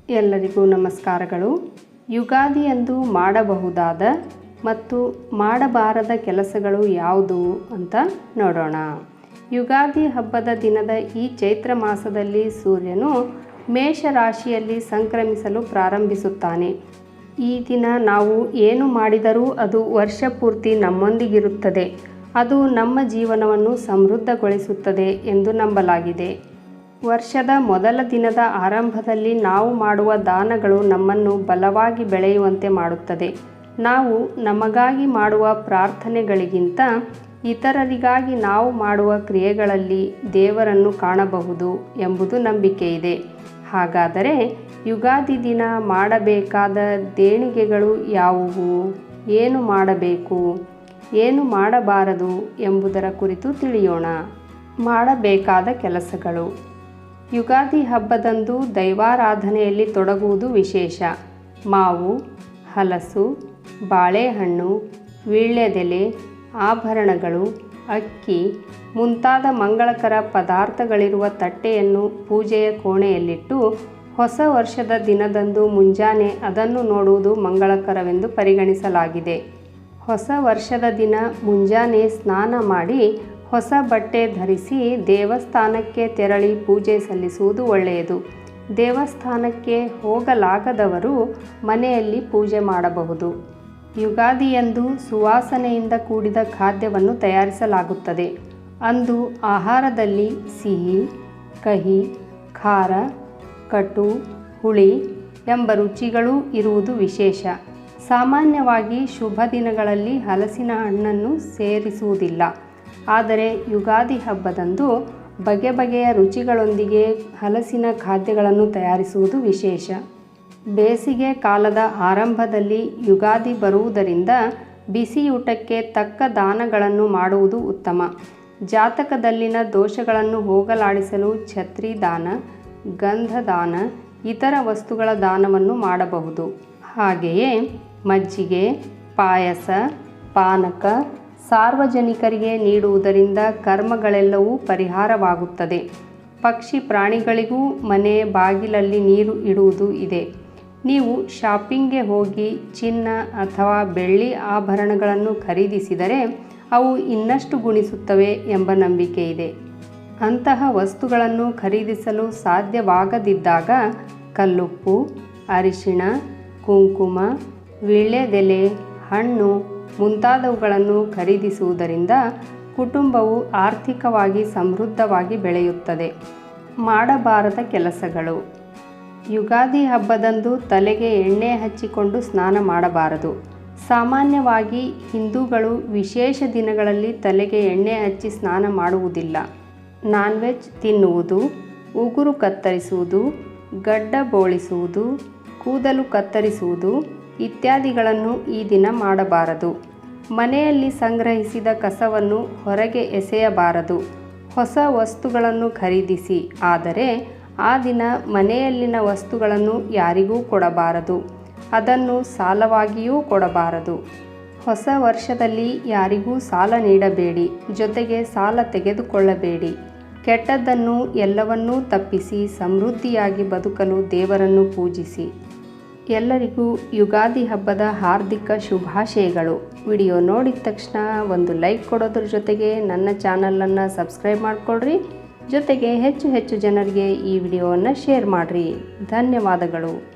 ಎಲ್ಲರಿಗೂ ನಮಸ್ಕಾರಗಳು. ಯುಗಾದಿಯಂದು ಮಾಡಬಹುದಾದ ಮತ್ತು ಮಾಡಬಾರದ ಕೆಲಸಗಳು ಯಾವುದು ಅಂತ ನೋಡೋಣ. ಯುಗಾದಿ ಹಬ್ಬದ ದಿನದ ಈ ಚೈತ್ರ ಮಾಸದಲ್ಲಿ ಸೂರ್ಯನು ಮೇಷರಾಶಿಯಲ್ಲಿ ಸಂಕ್ರಮಿಸಲು ಪ್ರಾರಂಭಿಸುತ್ತಾನೆ. ಈ ದಿನ ನಾವು ಏನು ಮಾಡಿದರೂ ಅದು ವರ್ಷ ಪೂರ್ತಿ ನಮ್ಮೊಂದಿಗಿರುತ್ತದೆ. ಅದು ನಮ್ಮ ಜೀವನವನ್ನು ಸಮೃದ್ಧಗೊಳಿಸುತ್ತದೆ ಎಂದು ನಂಬಲಾಗಿದೆ. ವರ್ಷದ ಮೊದಲ ದಿನದ ಆರಂಭದಲ್ಲಿ ನಾವು ಮಾಡುವ ದಾನಗಳು ನಮ್ಮನ್ನು ಬಲವಾಗಿ ಬೆಳೆಯುವಂತೆ ಮಾಡುತ್ತದೆ. ನಾವು ನಮಗಾಗಿ ಮಾಡುವ ಪ್ರಾರ್ಥನೆಗಳಿಗಿಂತ ಇತರರಿಗಾಗಿ ನಾವು ಮಾಡುವ ಕ್ರಿಯೆಗಳಲ್ಲಿ ದೇವರನ್ನು ಕಾಣಬಹುದು ಎಂಬುದು ನಂಬಿಕೆಯಿದೆ. ಹಾಗಾದರೆ ಯುಗಾದಿ ದಿನ ಮಾಡಬೇಕಾದ ದೇಣಿಗೆಗಳು ಯಾವುವು, ಏನು ಮಾಡಬೇಕು, ಏನು ಮಾಡಬಾರದು ಎಂಬುದರ ಕುರಿತು ತಿಳಿಯೋಣ. ಮಾಡಬೇಕಾದ ಕೆಲಸಗಳು. ಯುಗಾದಿ ಹಬ್ಬದಂದು ದೈವಾರಾಧನೆಯಲ್ಲಿ ತೊಡಗುವುದು ವಿಶೇಷ. ಮಾವು, ಹಲಸು, ಬಾಳೆಹಣ್ಣು, ವೀಳ್ಯದೆಲೆ, ಆಭರಣಗಳು, ಅಕ್ಕಿ ಮುಂತಾದ ಮಂಗಳಕರ ಪದಾರ್ಥಗಳಿರುವ ತಟ್ಟೆಯನ್ನು ಪೂಜೆಯ ಕೋಣೆಯಲ್ಲಿಟ್ಟು ಹೊಸ ವರ್ಷದ ದಿನದಂದು ಮುಂಜಾನೆ ಅದನ್ನು ನೋಡುವುದು ಮಂಗಳಕರವೆಂದು ಪರಿಗಣಿಸಲಾಗಿದೆ. ಹೊಸ ವರ್ಷದ ದಿನ ಮುಂಜಾನೆ ಸ್ನಾನ ಮಾಡಿ ಹೊಸ ಬಟ್ಟೆ ಧರಿಸಿ ದೇವಸ್ಥಾನಕ್ಕೆ ತೆರಳಿ ಪೂಜೆ ಸಲ್ಲಿಸುವುದು ಒಳ್ಳೆಯದು. ದೇವಸ್ಥಾನಕ್ಕೆ ಹೋಗಲಾಗದವರು ಮನೆಯಲ್ಲಿ ಪೂಜೆ ಮಾಡಬಹುದು. ಯುಗಾದಿಯಂದು ಸುವಾಸನೆಯಿಂದ ಕೂಡಿದ ಖಾದ್ಯವನ್ನು ತಯಾರಿಸಲಾಗುತ್ತದೆ. ಅಂದು ಆಹಾರದಲ್ಲಿ ಸಿಹಿ, ಕಹಿ, ಖಾರ, ಕಟು, ಹುಳಿ ಎಂಬ ರುಚಿಗಳೂ ಇರುವುದು ವಿಶೇಷ. ಸಾಮಾನ್ಯವಾಗಿ ಶುಭ ದಿನಗಳಲ್ಲಿ ಹಲಸಿನ ಹಣ್ಣನ್ನು ಸೇರಿಸುವುದಿಲ್ಲ. ಆದರೆ ಯುಗಾದಿ ಹಬ್ಬದಂದು ಬಗೆ ಬಗೆಯ ರುಚಿಗಳೊಂದಿಗೆ ಹಲಸಿನ ಖಾದ್ಯಗಳನ್ನು ತಯಾರಿಸುವುದು ವಿಶೇಷ. ಬೇಸಿಗೆ ಕಾಲದ ಆರಂಭದಲ್ಲಿ ಯುಗಾದಿ ಬರುವುದರಿಂದ ಬಿಸಿಯೂಟಕ್ಕೆ ತಕ್ಕ ದಾನಗಳನ್ನು ಮಾಡುವುದು ಉತ್ತಮ. ಜಾತಕದಲ್ಲಿನ ದೋಷಗಳನ್ನು ಹೋಗಲಾಡಿಸಲು ಛತ್ರಿ ದಾನ, ಗಂಧ ದಾನ, ಇತರ ವಸ್ತುಗಳ ದಾನವನ್ನು ಮಾಡಬಹುದು. ಹಾಗೆಯೇ ಮಜ್ಜಿಗೆ, ಪಾಯಸ, ಪಾನಕ ಸಾರ್ವಜನಿಕರಿಗೆ ನೀಡುವುದರಿಂದ ಕರ್ಮಗಳೆಲ್ಲವೂ ಪರಿಹಾರವಾಗುತ್ತದೆ. ಪಕ್ಷಿ ಪ್ರಾಣಿಗಳಿಗೂ ಮನೆ ಬಾಗಿಲಲ್ಲಿ ನೀರು ಇಡುವುದು ಇದೆ. ನೀವು ಶಾಪಿಂಗ್ಗೆ ಹೋಗಿ ಚಿನ್ನ ಅಥವಾ ಬೆಳ್ಳಿ ಆಭರಣಗಳನ್ನು ಖರೀದಿಸಿದರೆ ಅವು ಇನ್ನಷ್ಟು ಗುಣಿಸುತ್ತವೆ ಎಂಬ ನಂಬಿಕೆ ಇದೆ. ಅಂತಹ ವಸ್ತುಗಳನ್ನು ಖರೀದಿಸಲು ಸಾಧ್ಯವಾಗದಿದ್ದಾಗ ಕಲ್ಲುಪ್ಪು, ಅರಿಶಿಣ, ಕುಂಕುಮ, ವೀಳ್ಯದೆಲೆ, ಹಣ್ಣು ಮುಂತಾದವುಗಳನ್ನು ಖರೀದಿಸುವುದರಿಂದ ಕುಟುಂಬವು ಆರ್ಥಿಕವಾಗಿ ಸಮೃದ್ಧವಾಗಿ ಬೆಳೆಯುತ್ತದೆ. ಮಾಡಬಾರದ ಕೆಲಸಗಳು. ಯುಗಾದಿ ಹಬ್ಬದಂದು ತಲೆಗೆ ಎಣ್ಣೆ ಹಚ್ಚಿಕೊಂಡು ಸ್ನಾನ ಮಾಡಬಾರದು. ಸಾಮಾನ್ಯವಾಗಿ ಹಿಂದೂಗಳು ವಿಶೇಷ ದಿನಗಳಲ್ಲಿ ತಲೆಗೆ ಎಣ್ಣೆ ಹಚ್ಚಿ ಸ್ನಾನ ಮಾಡುವುದಿಲ್ಲ. ನಾನ್ ವೆಜ್ ತಿನ್ನುವುದು, ಉಗುರು ಕತ್ತರಿಸುವುದು, ಗಡ್ಡ ಬೋಳಿಸುವುದು, ಕೂದಲು ಕತ್ತರಿಸುವುದು ಇತ್ಯಾದಿಗಳನ್ನು ಈ ದಿನ ಮಾಡಬಾರದು. ಮನೆಯಲ್ಲಿ ಸಂಗ್ರಹಿಸಿದ ಕಸವನ್ನು ಹೊರಗೆ ಎಸೆಯಬಾರದು. ಹೊಸ ವಸ್ತುಗಳನ್ನು ಖರೀದಿಸಿ, ಆದರೆ ಆ ದಿನ ಮನೆಯಲ್ಲಿನ ವಸ್ತುಗಳನ್ನು ಯಾರಿಗೂ ಕೊಡಬಾರದು. ಅದನ್ನು ಸಾಲವಾಗಿಯೂ ಕೊಡಬಾರದು. ಹೊಸ ವರ್ಷದಲ್ಲಿ ಯಾರಿಗೂ ಸಾಲ ನೀಡಬೇಡಿ, ಜೊತೆಗೆ ಸಾಲ ತೆಗೆದುಕೊಳ್ಳಬೇಡಿ. ಕೆಟ್ಟದ್ದನ್ನು ಎಲ್ಲವನ್ನೂ ತಪ್ಪಿಸಿ ಸಮೃದ್ಧಿಯಾಗಿ ಬದುಕಲು ದೇವರನ್ನು ಪೂಜಿಸಿ. ಎಲ್ಲರಿಗೂ ಯುಗಾದಿ ಹಬ್ಬದ ಹಾರ್ದಿಕ ಶುಭಾಶಯಗಳು. ವಿಡಿಯೋ ನೋಡಿದ ತಕ್ಷಣ ಒಂದು ಲೈಕ್ ಕೊಡೋದ್ರ ಜೊತೆಗೆ ನನ್ನ ಚಾನಲನ್ನು ಸಬ್ಸ್ಕ್ರೈಬ್ ಮಾಡಿಕೊಡ್ರಿ. ಜೊತೆಗೆ ಹೆಚ್ಚು ಜನರಿಗೆ ಈ ವಿಡಿಯೋವನ್ನು ಶೇರ್ ಮಾಡಿರಿ. ಧನ್ಯವಾದಗಳು.